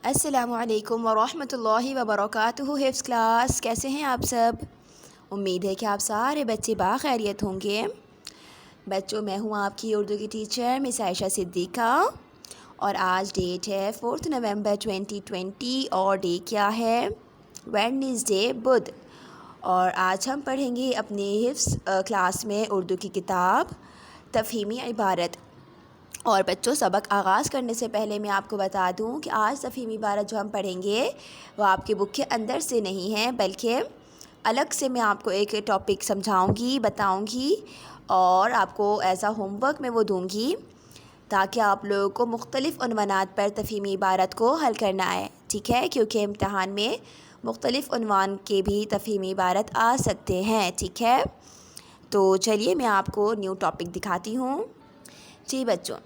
السلام علیکم ورحمۃ اللہ وبرکاتہ۔ حفظ کلاس، کیسے ہیں آپ سب؟ امید ہے کہ آپ سارے بچے باخیریت ہوں گے۔ بچوں، میں ہوں آپ کی اردو کی ٹیچر مس عائشہ صدیقہ، اور آج ڈیٹ ہے 4 نومبر 2020، اور ڈے کیا ہے؟ ویڈنسڈے، بدھ۔ اور آج ہم پڑھیں گے اپنے حفظ کلاس میں اردو کی کتاب تفہیمی عبارت۔ اور بچوں، سبق آغاز کرنے سے پہلے میں آپ کو بتا دوں کہ آج تفہیمی عبارت جو ہم پڑھیں گے وہ آپ کے بک کے اندر سے نہیں ہے، بلکہ الگ سے میں آپ کو ایک ٹاپک سمجھاؤں گی، بتاؤں گی، اور آپ کو ایسا ہوم ورک میں وہ دوں گی تاکہ آپ لوگوں کو مختلف عنوانات پر تفہیمی عبارت کو حل کرنا ہے، ٹھیک ہے؟ کیونکہ امتحان میں مختلف عنوان کے بھی تفہیمی عبارت آ سکتے ہیں، ٹھیک ہے؟ تو چلیے میں آپ کو نیو ٹاپک دکھاتی ہوں۔ جی بچوں،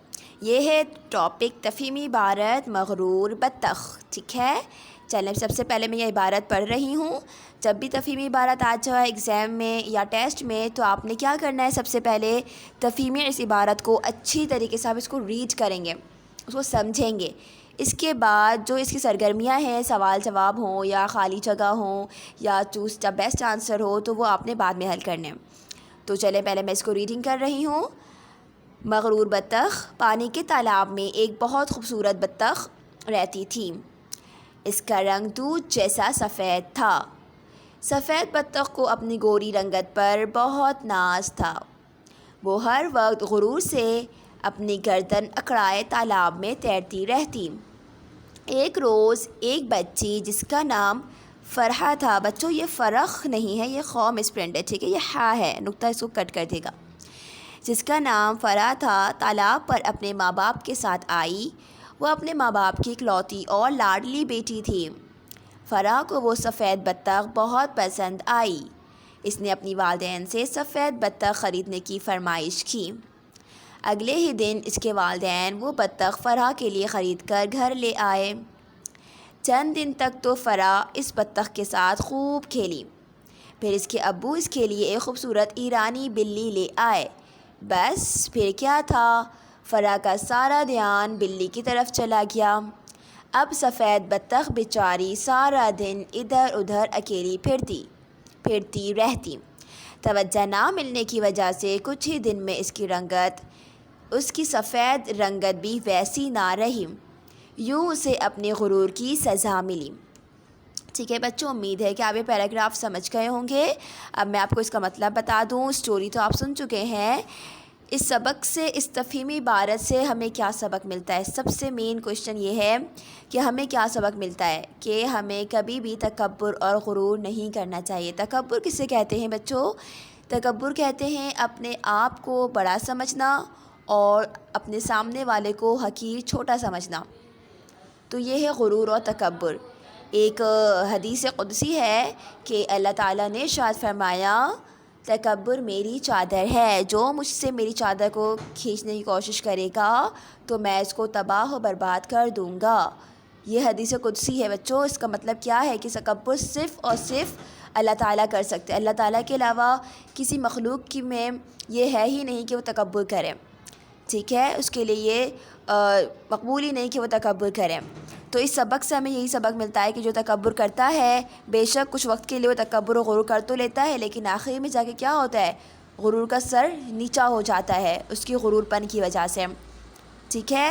یہ ہے ٹاپک تفہیمی عبارت مغرور بطخ، ٹھیک ہے؟ چلیں، سب سے پہلے میں یہ عبارت پڑھ رہی ہوں۔ جب بھی تفہیمی عبارت آ جائے ایگزام میں یا ٹیسٹ میں تو آپ نے کیا کرنا ہے؟ سب سے پہلے تفہیمی اس عبارت کو اچھی طریقے سے آپ اس کو ریڈ کریں گے، اس کو سمجھیں گے۔ اس کے بعد جو اس کی سرگرمیاں ہیں، سوال جواب ہوں یا خالی جگہ ہوں یا چوز دا بیسٹ آنسر ہو، تو وہ آپ نے بعد میں حل کرنے ہیں۔ تو چلیں، پہلے میں اس کو ریڈنگ کر رہی ہوں۔ مغرور بطخ۔ پانی کے تالاب میں ایک بہت خوبصورت بطخ رہتی تھی۔ اس کا رنگ دودھ جیسا سفید تھا۔ سفید بطخ کو اپنی گوری رنگت پر بہت ناز تھا۔ وہ ہر وقت غرور سے اپنی گردن اکڑائے تالاب میں تیرتی رہتی۔ ایک روز ایک بچی جس کا نام فرحہ تھا، بچوں یہ فرخ نہیں ہے، یہ خو مسپرنٹ ہے، ٹھیک ہے؟ یہ ہا ہے، نقطہ اس کو کٹ کر دے گا۔ جس کا نام فرح تھا، تالاب پر اپنے ماں باپ کے ساتھ آئی۔ وہ اپنے ماں باپ کی اکلوتی اور لاڈلی بیٹی تھی۔ فرح کو وہ سفید بطخ بہت پسند آئی۔ اس نے اپنی والدین سے سفید بطخ خریدنے کی فرمائش کی۔ اگلے ہی دن اس کے والدین وہ بطخ فرح کے لیے خرید کر گھر لے آئے۔ چند دن تک تو فرح اس بطخ کے ساتھ خوب کھیلی۔ پھر اس کے ابو اس کے لیے ایک خوبصورت ایرانی بلی لے آئے۔ بس پھر کیا تھا، فرح کا سارا دھیان بلی کی طرف چلا گیا۔ اب سفید بطخ بیچاری سارا دن ادھر ادھر اکیلی پھرتی رہتی۔ توجہ نہ ملنے کی وجہ سے کچھ ہی دن میں اس کی سفید رنگت بھی ویسی نہ رہی۔ یوں اسے اپنے غرور کی سزا ملی۔ ٹھیک ہے بچوں، امید ہے کہ آپ یہ پیراگراف سمجھ گئے ہوں گے۔ اب میں آپ کو اس کا مطلب بتا دوں۔ اسٹوری تو آپ سن چکے ہیں۔ اس سبق سے، اس تفہیمی عبارت سے ہمیں کیا سبق ملتا ہے؟ سب سے مین کوشچن یہ ہے کہ ہمیں کیا سبق ملتا ہے کہ ہمیں کبھی بھی تکبر اور غرور نہیں کرنا چاہیے۔ تکبر کسے کہتے ہیں بچوں؟ تکبر کہتے ہیں اپنے آپ کو بڑا سمجھنا اور اپنے سامنے والے کو حقیر، چھوٹا سمجھنا۔ تو یہ ہے غرور اور تکبر۔ ایک حدیث قدسی ہے کہ اللہ تعالیٰ نے ارشاد فرمایا، تکبر میری چادر ہے، جو مجھ سے میری چادر کو کھینچنے کی کوشش کرے گا تو میں اس کو تباہ و برباد کر دوں گا۔ یہ حدیث قدسی ہے بچوں۔ اس کا مطلب کیا ہے کہ تکبر صرف اور صرف اللہ تعالیٰ کر سکتے ہیں۔ اللہ تعالیٰ کے علاوہ کسی مخلوق کی میں یہ ہے ہی نہیں کہ وہ تکبر کرے، ٹھیک ہے؟ اس کے لیے یہ مقبول ہی نہیں کہ وہ تکبر کرے۔ تو اس سبق سے ہمیں یہی سبق ملتا ہے کہ جو تکبر کرتا ہے، بے شک کچھ وقت کے لیے وہ تکبر و غرور کر تو لیتا ہے، لیکن آخر میں جا کے کیا ہوتا ہے؟ غرور کا سر نیچا ہو جاتا ہے اس کی غرور پن کی وجہ سے، ٹھیک ہے؟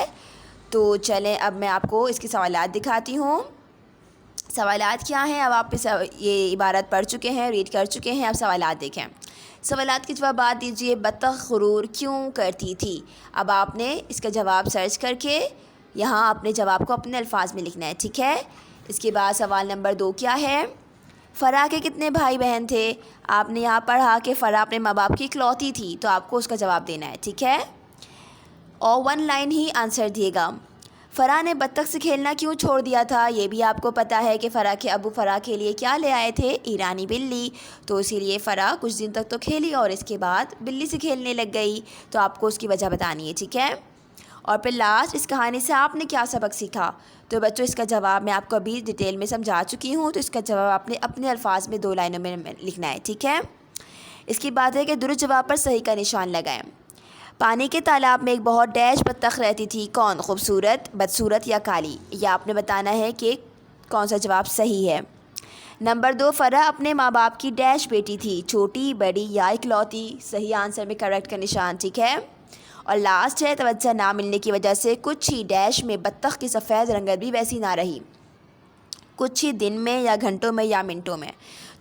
تو چلیں، اب میں آپ کو اس کے سوالات دکھاتی ہوں۔ سوالات کیا ہیں؟ اب آپ یہ عبارت پڑھ چکے ہیں، ریڈ کر چکے ہیں، اب سوالات دیکھیں۔ سوالات کے جوابات دیجیے۔ بطخ غرور کیوں کرتی تھی؟ اب آپ نے اس کا جواب سرچ کر کے یہاں اپنے جواب کو اپنے الفاظ میں لکھنا ہے، ٹھیک ہے؟ اس کے بعد سوال نمبر 2 کیا ہے؟ فرح کے کتنے بھائی بہن تھے؟ آپ نے یہاں پڑھا کہ فرح اپنے ماں باپ کی اکلوتی تھی، تو آپ کو اس کا جواب دینا ہے، ٹھیک ہے؟ اور 1 لائن ہی آنسر دیے گا۔ فرح نے بطخ سے کھیلنا کیوں چھوڑ دیا تھا؟ یہ بھی آپ کو پتہ ہے کہ فرح کے ابو فرح کے لیے کیا لے آئے تھے؟ ایرانی بلی۔ تو اسی لیے فرح کچھ دن تک تو کھیلی اور اس کے بعد بلی سے کھیلنے لگ گئی، تو آپ کو اس کی وجہ بتانی ہے، ٹھیک ہے؟ اور پھر لاسٹ، اس کہانی سے آپ نے کیا سبق سیکھا؟ تو بچوں اس کا جواب میں آپ کو ابھی ڈیٹیل میں سمجھا چکی ہوں، تو اس کا جواب آپ نے اپنے الفاظ میں 2 لائنوں میں لکھنا ہے، ٹھیک ہے؟ اس کی بات ہے کہ درست جواب پر صحیح کا نشان لگائیں۔ پانی کے تالاب میں ایک بہت ڈیش بطخ رہتی تھی، کون؟ خوبصورت، بدصورت یا کالی؟ یہ آپ نے بتانا ہے کہ کون سا جواب صحیح ہے۔ نمبر 2، فرح اپنے ماں باپ کی ڈیش بیٹی تھی، چھوٹی، بڑی یا اکلوتی؟ صحیح آنسر میں کریکٹ کا نشان، ٹھیک ہے۔ اور لاسٹ ہے، توجہ نہ ملنے کی وجہ سے کچھ ہی ڈیش میں بطخ کی سفید رنگت بھی ویسی نہ رہی، کچھ ہی دن میں یا گھنٹوں میں یا منٹوں میں۔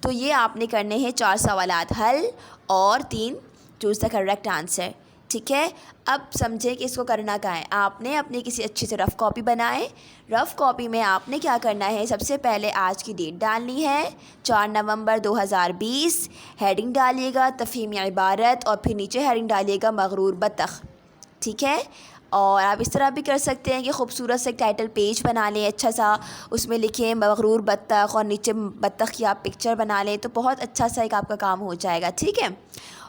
تو یہ آپ نے کرنے ہیں 4 سوالات حل اور 3 چوز دا کریکٹ آنسر، ٹھیک ہے۔ اب سمجھیں کہ اس کو کرنا کیا ہے۔ آپ نے اپنی کسی اچھی سے رف کاپی بنائے، رف کاپی میں آپ نے کیا کرنا ہے، سب سے پہلے آج کی ڈیٹ ڈالنی ہے 4 نومبر 2020، ہیڈنگ ڈالیے گا تفہیم عبارت اور پھر نیچے ہیڈنگ ڈالیے گا مغرور بطخ، ٹھیک ہے۔ اور آپ اس طرح بھی کر سکتے ہیں کہ خوبصورت سے ایک ٹائٹل پیج بنا لیں اچھا سا، اس میں لکھیں مغرور بطخ اور نیچے بطخ کی آپ پکچر بنا لیں، تو بہت اچھا سا ایک آپ کا کام ہو جائے گا، ٹھیک ہے۔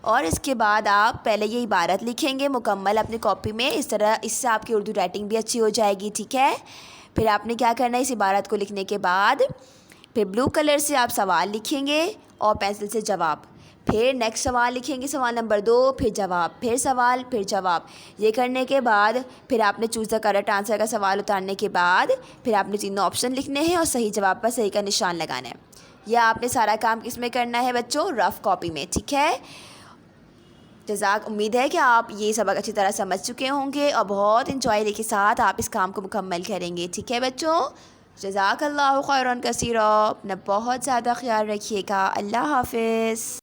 اور اس کے بعد آپ پہلے یہ عبارت لکھیں گے مکمل اپنی کاپی میں، اس طرح اس سے آپ کی اردو رائٹنگ بھی اچھی ہو جائے گی، ٹھیک ہے۔ پھر آپ نے کیا کرنا ہے، اس عبارت کو لکھنے کے بعد پھر بلو کلر سے آپ سوال لکھیں گے اور پینسل سے جواب، پھر نیکسٹ سوال لکھیں گے، سوال نمبر 2، پھر جواب، پھر سوال، پھر جواب۔ یہ کرنے کے بعد پھر آپ نے چوز دا کریکٹ آنسر کا سوال اتارنے کے بعد پھر آپ نے 3 آپشن لکھنے ہیں اور صحیح جواب پر صحیح کا نشان لگانا ہے۔ یہ آپ نے سارا کام کس میں کرنا ہے بچوں؟ رف کاپی میں، ٹھیک ہے۔ امید ہے کہ آپ یہ سبق اچھی طرح سمجھ چکے ہوں گے اور بہت انجوائے کے ساتھ آپ اس کام کو مکمل کریں گے، ٹھیک ہے بچوں۔ جزاک اللہ خیرا کثیرا، اپنا بہت زیادہ خیال رکھیے گا، اللہ حافظ۔